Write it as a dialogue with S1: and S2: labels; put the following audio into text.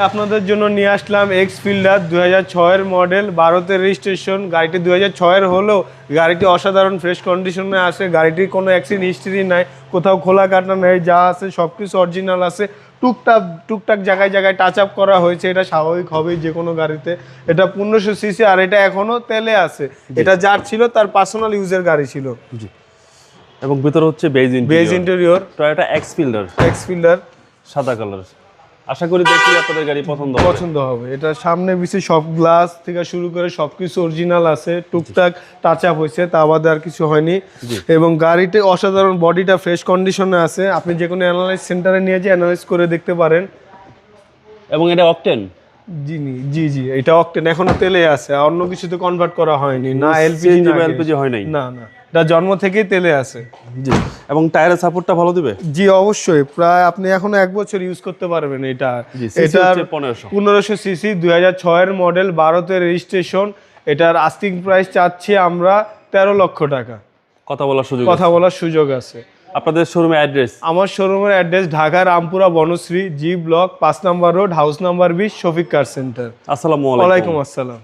S1: আপনাদের জন্য নিয়ে আসলাম এক্স ফিল্ডার 2006 এর মডেল, 12তে রেজিস্ট্রেশন। গাড়িটি 2006 এর হলেও গাড়িটি অসাধারণ ফ্রেশ কন্ডিশনে আছে। গাড়িটির কোনো অ্যাক্সিডেন্ট হিস্ট্রি নাই, কোথাও খোলা কাটা নেই, যা আছে সব কিছু অরিজিনাল আছে। টুকটাক জায়গায় জায়গায় টাচ আপ করা হয়েছে, এটা স্বাভাবিক হবেই যে কোনো গাড়িতে। এটা 1500 সিসি আর এটা এখনও তেলে আছে। এটা যার ছিল তার পার্সোনাল ইউজের গাড়ি ছিল।
S2: জি। এবং ভিতরে হচ্ছে beige
S1: interior
S2: Toyota x
S1: fielder
S2: সাদা কালার। আশা করি দেখি আপনাদের গাড়ি পছন্দ
S1: হবে। এটা সামনে পিছে সব গ্লাস থেকে শুরু করে সবকিছু অরিজিনাল আছে। টুকটাক টাচ আপ হয়েছে, তা বাদে আর কিছু হয়নি। এবং গাড়িতে অসাধারণ, বডিটা ফ্রেশ কন্ডিশনে আছে। আপনি যে কোনো অ্যানালাইজ সেন্টারে নিয়ে যেয়ে অ্যানালাইজ করে দেখতে পারেন।
S2: এবং এটা অকটেন।
S1: জি, এটা অকটেন, এখনো তেলে আছে, অন্য কিছুতে কনভার্ট করা হয়নি। না
S2: এলপিজি হয় নাই।
S1: না, এটা জন্ম থেকেই তেলে আছে।
S2: জি। এবং টায়ারের সাপোর্টটা ভালো দিবে?
S1: জি অবশ্যই, প্রায় আপনি এখনো 1 বছর ইউজ করতে পারবেন এটা।
S2: এটা
S1: 1500 সিসি, 2006 এর মডেল, 12তে রেজিস্ট্রেশন। এটার আস্কিং প্রাইস চাচ্ছি আমরা 13 লক্ষ টাকা। কথা বলার সুযোগ আছে।
S2: আপনাদের শোরুমের অ্যাড্রেস?
S1: আমার শোরুমের address Dhaka Rampura Banasree G block 5 number road, house number 20, Shafiq car centre.
S2: আসসালামু
S1: আলাইকুম। আসসালাম।